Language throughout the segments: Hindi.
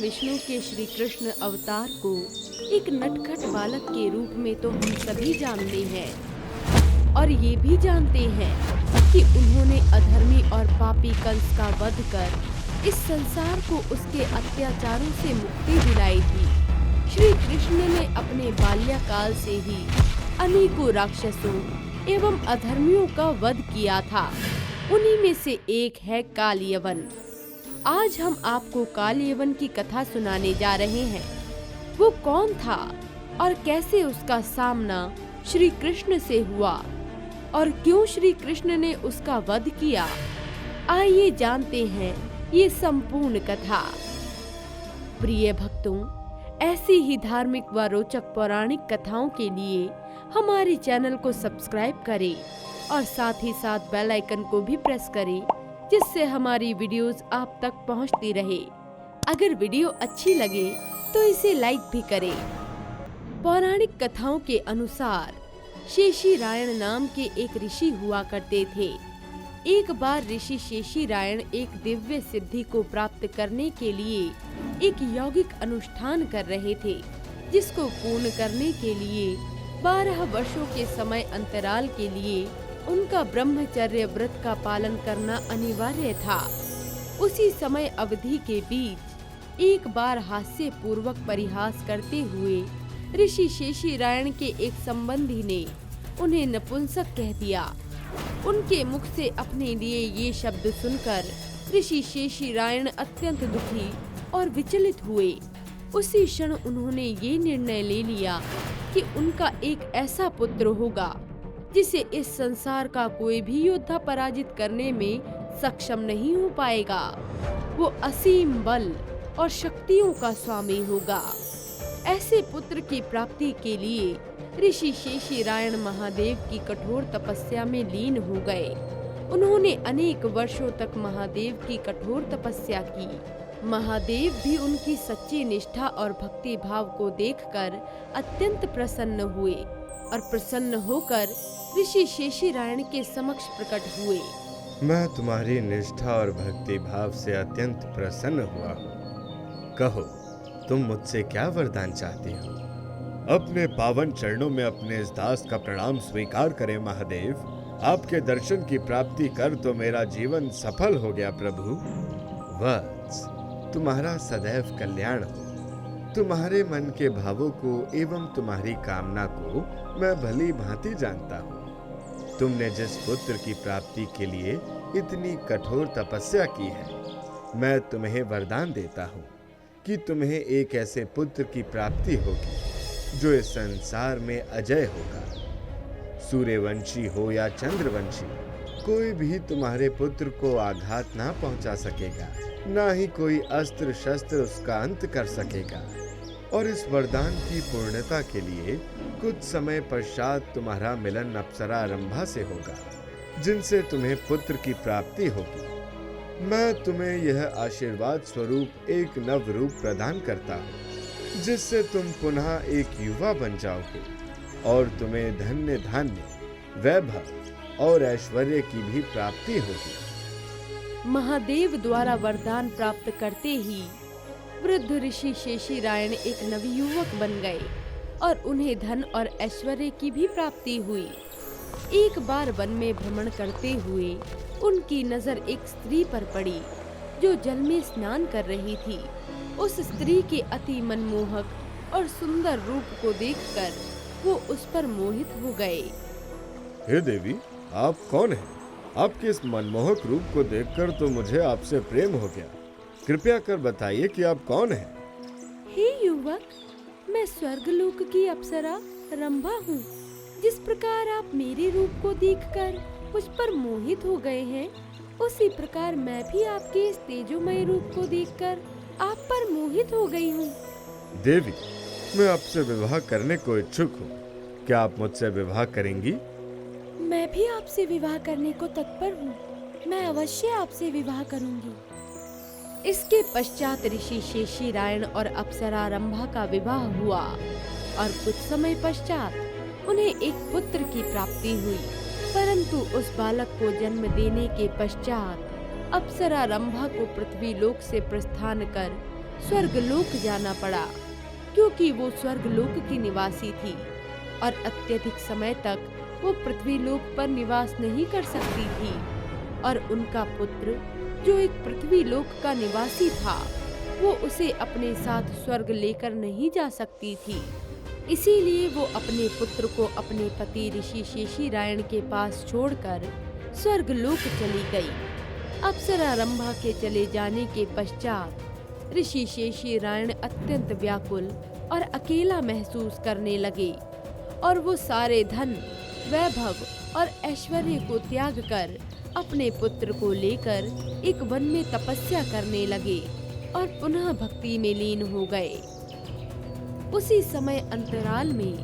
विष्णु के श्री कृष्ण अवतार को एक नटखट बालक के रूप में तो हम सभी जानते हैं और ये भी जानते हैं कि उन्होंने अधर्मी और पापी कंस का वध कर इस संसार को उसके अत्याचारों से मुक्ति दिलाई थी। श्री कृष्ण ने अपने बाल्यकाल से ही अनेकों राक्षसों एवं अधर्मियों का वध किया था। उन्हीं में से एक है काल यवन। आज हम आपको काल यवन की कथा सुनाने जा रहे हैं। वो कौन था और कैसे उसका सामना श्री कृष्ण से हुआ और क्यों श्री कृष्ण ने उसका वध किया, आइए जानते हैं ये संपूर्ण कथा। प्रिय भक्तों, ऐसी ही धार्मिक व रोचक पौराणिक कथाओं के लिए हमारे चैनल को सब्सक्राइब करें और साथ ही साथ बेल आइकन को भी प्रेस करें, जिससे हमारी वीडियोस आप तक पहुंचती रहे। अगर वीडियो अच्छी लगे तो इसे लाइक भी करें। पौराणिक कथाओं के अनुसार शेषी रायण नाम के एक ऋषि हुआ करते थे। एक बार ऋषि शेषी रायण एक दिव्य सिद्धि को प्राप्त करने के लिए एक यौगिक अनुष्ठान कर रहे थे, जिसको पूर्ण करने के लिए 12 वर्षों के समय अंतराल के लिए उनका ब्रह्मचर्य व्रत का पालन करना अनिवार्य था। उसी समय अवधि के बीच एक बार हास्य पूर्वक परिहास करते हुए ऋषि शेषी रायण के एक संबंधी ने उन्हें नपुंसक कह दिया। उनके मुख से अपने लिए ये शब्द सुनकर ऋषि शेषी रायण अत्यंत दुखी और विचलित हुए। उसी क्षण उन्होंने ये निर्णय ले लिया कि उनका एक ऐसा पुत्र होगा जिसे इस संसार का कोई भी योद्धा पराजित करने में सक्षम नहीं हो पाएगा। वो असीम बल और शक्तियों का स्वामी होगा। ऐसे पुत्र की प्राप्ति के लिए ऋषि शेषी रायण महादेव की कठोर तपस्या में लीन हो गए। उन्होंने अनेक वर्षों तक महादेव की कठोर तपस्या की। महादेव भी उनकी सच्ची निष्ठा और भक्ति भाव को देखकर अत्यंत प्रसन्न हुए और प्रसन्न होकर ऋषि शेषी रायण के समक्ष प्रकट हुए। मैं तुम्हारी निष्ठा और भक्ति भाव से अत्यंत प्रसन्न हुआ हूँ। कहो, तुम मुझसे क्या वरदान चाहती हो? अपने पावन चरणों में अपने इस दास का प्रणाम स्वीकार करें महादेव। आपके दर्शन की प्राप्ति कर तो मेरा जीवन सफल हो गया प्रभु। वत्स, तुम्हारा सदैव कल्याण हो। तुम्हारे मन के भावों को एवं तुम्हारी कामना को मैं भली भांति जानता हूँ। तुमने जिस पुत्र की प्राप्ति के लिए इतनी कठोर तपस्या की है, मैं तुम्हें वरदान देता हूँ कि तुम्हें एक ऐसे पुत्र की प्राप्ति होगी जो इस संसार में अजय होगा। सूर्यवंशी हो या चंद्रवंशी, कोई भी तुम्हारे पुत्र को आघात ना पहुंचा सकेगा, ना ही कोई अस्त्र शस्त्र उसका अंत कर सकेगा। और इस वरदान की पूर्णता के लिए कुछ समय पश्चात तुम्हारा मिलन अप्सरा रंभा से होगा, जिनसे तुम्हें पुत्र की प्राप्ति होगी। मैं तुम्हें यह आशीर्वाद स्वरूप एक नव रूप प्रदान करता हूँ, जिससे तुम पुनः एक युवा बन जाओगे और तुम्हें धन्य धान्य, वैभव और ऐश्वर्य की भी प्राप्ति होगी। महादेव द्वारा वरदान प्राप्त करते ही वृद्ध ऋषि शेषी रायण एक नवयुवक बन गए और उन्हें धन और ऐश्वर्य की भी प्राप्ति हुई। एक बार वन में भ्रमण करते हुए उनकी नजर एक स्त्री पर पड़ी जो जल में स्नान कर रही थी। उस स्त्री के अति मनमोहक और सुंदर रूप को देखकर वो उस पर मोहित हो गए। हे देवी, आप कौन हैं? आपके इस मनमोहक रूप को देखकर तो मुझे आपसे प्रेम हो गया। कृपया कर बताइए कि आप कौन हैं? हे युवक, मैं स्वर्गलोक की अप्सरा रंभा हूँ। जिस प्रकार आप मेरे रूप को देखकर मुझ पर मोहित हो गए हैं, उसी प्रकार मैं भी आपके इस तेजोमय रूप को देखकर आप पर मोहित हो गई हूँ। देवी, मैं आपसे विवाह करने को इच्छुक हूँ। क्या आप मुझसे विवाह करेंगी? मैं भी आपसे विवाह करने को तत्पर हूँ। मैं अवश्य आपसे विवाह करूँगी। इसके पश्चात ऋषि शेषी रायण और अप्सरा रंभा का विवाह हुआ और कुछ समय पश्चात उन्हें एक पुत्र की प्राप्ति हुई। परंतु उस बालक को जन्म देने के पश्चात अप्सरा रंभा को पृथ्वी लोक से प्रस्थान कर स्वर्गलोक जाना पड़ा, क्योंकि वो स्वर्गलोक की निवासी थी और अत्यधिक समय तक वो पृथ्वी लोक पर निवास नहीं कर सकती थी। और उनका पुत्र, जो एक पृथ्वी लोक का निवासी था, वो उसे अपने साथ स्वर्ग लेकर नहीं जा सकती थी। इसीलिए वो अपने पुत्र को अपने पति ऋषि शेषीरायण के पास छोड़कर स्वर्गलोक चली गई। अप्सरा रंभा के चले जाने के पश्चात ऋषि शेषीरायण अत्यंत व्याकुल और अकेला महसूस करने लगे और वो सारे धन, वैभव और ऐश्वर्य को त्याग कर अपने पुत्र को लेकर एक वन में तपस्या करने लगे और पुनः भक्ति में लीन हो गए। उसी समय अंतराल में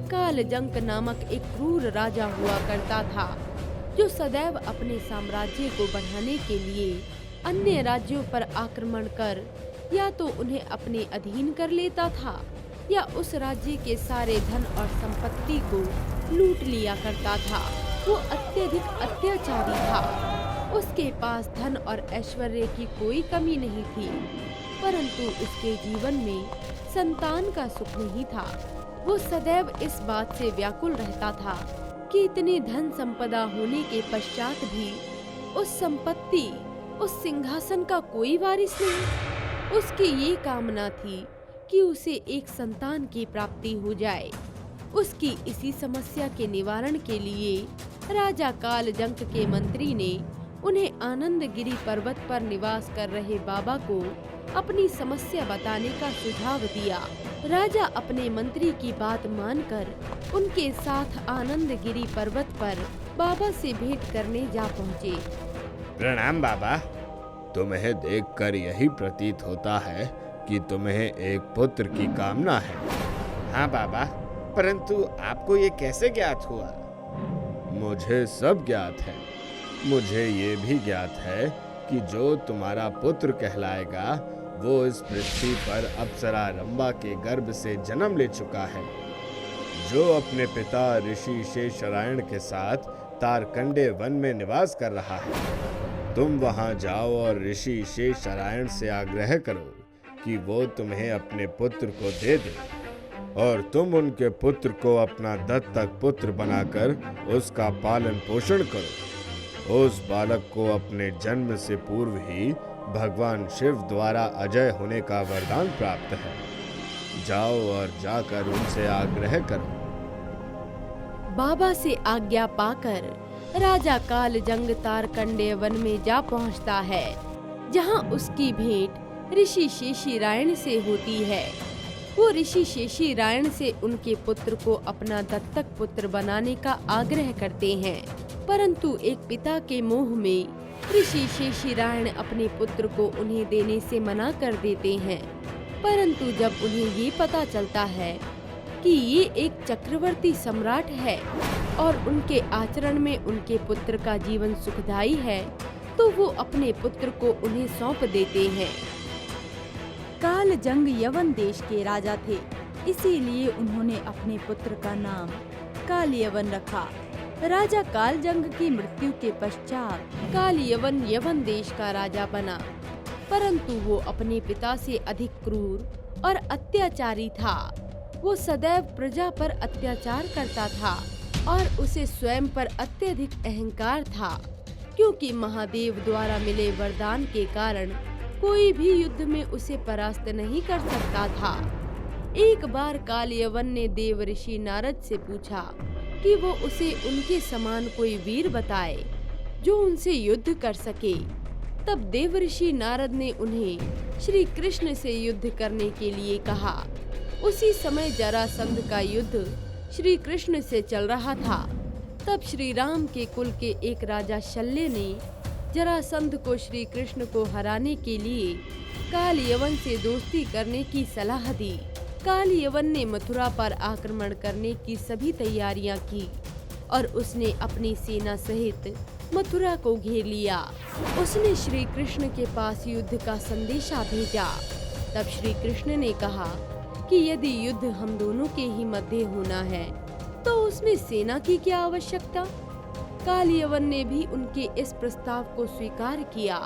कालजंक नामक एक क्रूर राजा हुआ करता था, जो सदैव अपने साम्राज्य को बढ़ाने के लिए अन्य राज्यों पर आक्रमण कर या तो उन्हें अपने अधीन कर लेता था या उस राज्य के सारे धन और संपत्ति को लूट लिया करता था। वो अत्यधिक अत्याचारी था। उसके पास धन और ऐश्वर्य की कोई कमी नहीं थी, परंतु उसके जीवन में संतान का सुख नहीं था। वो सदैव इस बात से व्याकुल रहता था कि इतनी धन संपदा होने के पश्चात भी उस संपत्ति, उस सिंहासन का कोई वारिस नहीं। उसकी ये कामना थी कि उसे एक संतान की प्राप्ति हो जाए। उसकी इसी समस्या के निवारण के लिए राजा कालजंक के मंत्री ने उन्हें आनंदगिरी पर्वत पर निवास कर रहे बाबा को अपनी समस्या बताने का सुझाव दिया। राजा अपने मंत्री की बात मानकर उनके साथ आनंदगिरी पर्वत पर बाबा से भेंट करने जा पहुँचे। प्रणाम बाबा। तुम्हें देखकर यही प्रतीत होता है कि तुम्हें एक पुत्र की कामना है। हाँ बाबा, परंतु आपको ये कैसे ज्ञात हुआ? मुझे सब ज्ञात है। मुझे ये भी ज्ञात है कि जो तुम्हारा पुत्र कहलाएगा वो इस पृथ्वी पर अप्सरा रंभा के गर्भ से जन्म ले चुका है, जो अपने पिता ऋषि शेषरायण के साथ तारकंडे वन में निवास कर रहा है। तुम वहां जाओ और ऋषि शेषरायण से आग्रह करो कि वो तुम्हें अपने पुत्र को दे दे और तुम उनके पुत्र को अपना दत्तक पुत्र बनाकर उसका पालन पोषण करो। उस बालक को अपने जन्म से पूर्व ही भगवान शिव द्वारा अजय होने का वरदान प्राप्त है। जाओ और जाकर उनसे आग्रह करो। बाबा से आज्ञा पाकर राजा कालजंग तारकंडे वन में जा पहुंचता है, जहां उसकी भेंट ऋषि शेषीरायण से होती है। वो ऋषि शेषीरायण से उनके पुत्र को अपना दत्तक पुत्र बनाने का आग्रह करते हैं, परंतु एक पिता के मोह में ऋषि शेषीरायण अपने पुत्र को उन्हें देने से मना कर देते हैं। परंतु जब उन्हें ये पता चलता है कि ये एक चक्रवर्ती सम्राट है और उनके आचरण में उनके पुत्र का जीवन सुखदायी है, तो वो अपने पुत्र को उन्हें सौंप देते हैं। कालजंग यवन देश के राजा थे, इसीलिए उन्होंने अपने पुत्र का नाम कालयवन रखा। राजा कालजंग की मृत्यु के पश्चात कालयवन यवन देश का राजा बना, परंतु वो अपने पिता से अधिक क्रूर और अत्याचारी था। वो सदैव प्रजा पर अत्याचार करता था और उसे स्वयं पर अत्यधिक अहंकार था, क्योंकि महादेव द्वारा मिले वरदान के कारण कोई भी युद्ध में उसे परास्त नहीं कर सकता था। एक बार कालयवन ने देव ऋषि नारद से पूछा कि वो उसे उनके समान कोई वीर बताए जो उनसे युद्ध कर सके। तब देव ऋषि नारद ने उन्हें श्री कृष्ण से युद्ध करने के लिए कहा। उसी समय जरासंध का युद्ध श्री कृष्ण से चल रहा था। तब श्री राम के कुल के एक राजा शल्य ने जरासंध को श्री कृष्ण को हराने के लिए कालयवन से दोस्ती करने की सलाह दी। कालयवन ने मथुरा पर आक्रमण करने की सभी तैयारियां की और उसने अपनी सेना सहित मथुरा को घेर लिया। उसने श्री कृष्ण के पास युद्ध का संदेशा भेजा। तब श्री कृष्ण ने कहा कि यदि युद्ध हम दोनों के ही मध्य होना है तो उसमें सेना की क्या आवश्यकता। कालयवन ने भी उनके इस प्रस्ताव को स्वीकार किया।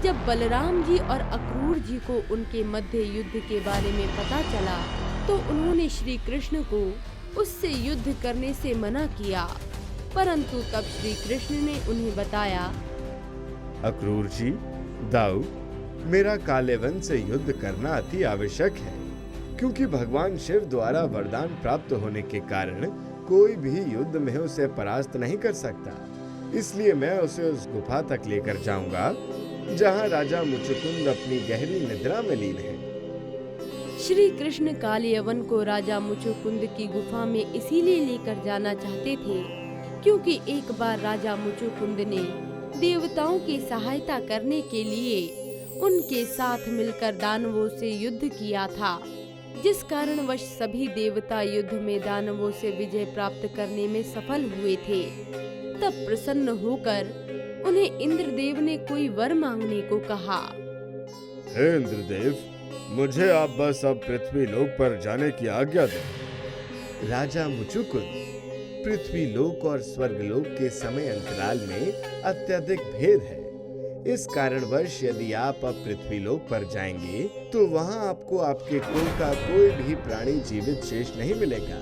जब बलराम जी और अक्रूर जी को उनके मध्य युद्ध के बारे में पता चला तो उन्होंने श्री कृष्ण को उससे युद्ध करने से मना किया, परंतु तब श्री कृष्ण ने उन्हें बताया, अक्रूर जी, दाऊ, मेरा कालेवन से युद्ध करना अति आवश्यक है, क्योंकि भगवान शिव द्वारा वरदान प्राप्त होने के कारण कोई भी युद्ध में उसे परास्त नहीं कर सकता। इसलिए मैं उसे उस गुफा तक लेकर जाऊंगा जहां राजा मुचुकुंद अपनी गहरी निद्रा में लीन है। श्री कृष्ण कालयवन को राजा मुचुकुंद की गुफा में इसीलिए लेकर जाना चाहते थे क्योंकि एक बार राजा मुचुकुंद ने देवताओं की सहायता करने के लिए उनके साथ मिलकर दानवों से युद्ध किया था, जिस कारणवश सभी देवता युद्ध में दानवों से विजय प्राप्त करने में सफल हुए थे। तब प्रसन्न होकर उन्हें इंद्रदेव ने कोई वर मांगने को कहा। हे इंद्रदेव, मुझे आप बस अब पृथ्वी लोक पर जाने की आज्ञा दें। राजा मुचुकुंद, पृथ्वी लोक और स्वर्ग लोक के समय अंतराल में अत्यधिक भेद है। इस कारणवश यदि आप अब पृथ्वी लोक पर जाएंगे तो वहां आपको आपके कुल का कोई भी प्राणी जीवित शेष नहीं मिलेगा।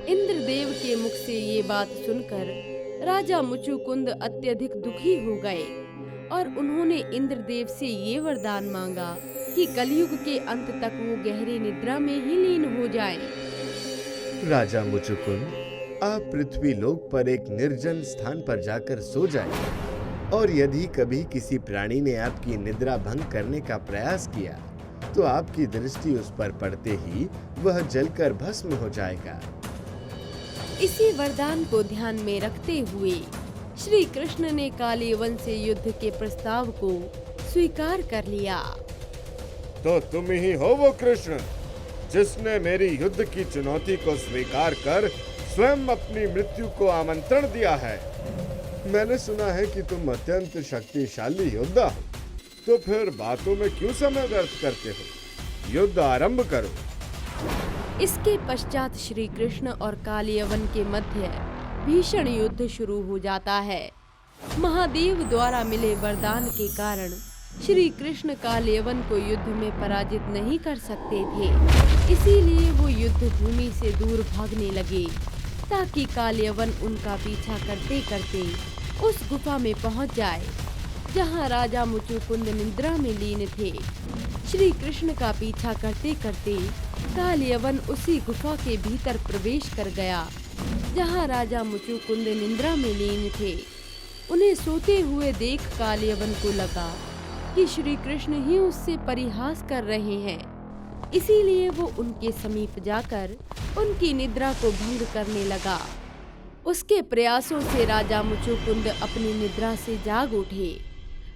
इंद्रदेव के मुख से ये बात सुनकर राजा मुचुकुंद अत्यधिक दुखी हो गए और उन्होंने इंद्रदेव से ये वरदान मांगा कि कलयुग के अंत तक वो गहरी निद्रा में ही लीन हो जाएं। राजा मुचुकुंद, आप पृथ्वी लोक पर एक निर्जन स्थान पर जाकर सो जाएं, और यदि कभी किसी प्राणी ने आपकी निद्रा भंग करने का प्रयास किया तो आपकी दृष्टि उस पर पड़ते ही वह जलकर भस्म हो जाएगा। इसी वरदान को ध्यान में रखते हुए श्री कृष्ण ने कालयवन से युद्ध के प्रस्ताव को स्वीकार कर लिया। तो तुम ही हो वो कृष्ण जिसने मेरी युद्ध की चुनौती को स्वीकार कर स्वयं अपनी मृत्यु को आमंत्रण दिया है। मैंने सुना है कि तुम अत्यंत शक्तिशाली योद्धा हो, तो फिर बातों में क्यों समय व्यर्थ करते हो? युद्ध आरंभ करो। इसके पश्चात श्री कृष्ण और कालयवन के मध्य भीषण युद्ध शुरू हो जाता है। महादेव द्वारा मिले वरदान के कारण श्री कृष्ण कालयवन को युद्ध में पराजित नहीं कर सकते थे, इसीलिए वो युद्ध भूमि से दूर भागने लगे ताकि कालयवन उनका पीछा करते करते उस गुफा में पहुंच जाए जहां राजा मुचुकुंद निद्रा में लीन थे। श्री कृष्ण का पीछा करते करते कालयवन उसी गुफा के भीतर प्रवेश कर गया जहां राजा मुचुकुंद निद्रा में लीन थे। उन्हें सोते हुए देख कालयवन को लगा कि श्री कृष्ण ही उससे परिहास कर रहे हैं, इसीलिए वो उनके समीप जाकर उनकी निद्रा को भंग करने लगा। उसके प्रयासों से राजा मुचुकुंद अपनी निद्रा से जाग उठे,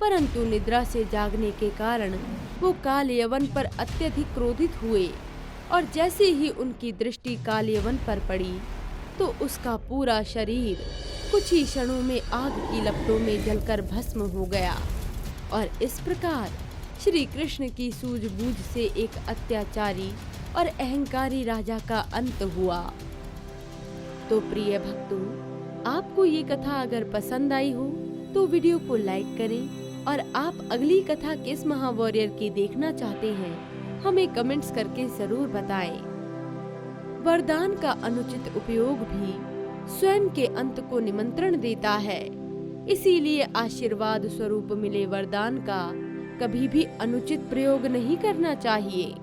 परंतु निद्रा से जागने के कारण वो कालयवन पर अत्यधिक क्रोधित हुए और जैसे ही उनकी दृष्टि कालयवन पर पड़ी तो उसका पूरा शरीर कुछ ही क्षणों में आग की लपटों में जलकर भस्म हो गया। और इस प्रकार श्री कृष्ण की सूझबूझ से एक अत्याचारी और अहंकारी राजा का अंत हुआ। तो प्रिय भक्तों, आपको ये कथा अगर पसंद आई हो तो वीडियो को लाइक करें और आप अगली कथा किस महावॉरियर की देखना चाहते हैं हमें कमेंट्स करके जरूर बताएं। वरदान का अनुचित उपयोग भी स्वयं के अंत को निमंत्रण देता है, इसीलिए आशीर्वाद स्वरूप मिले वरदान का कभी भी अनुचित प्रयोग नहीं करना चाहिए।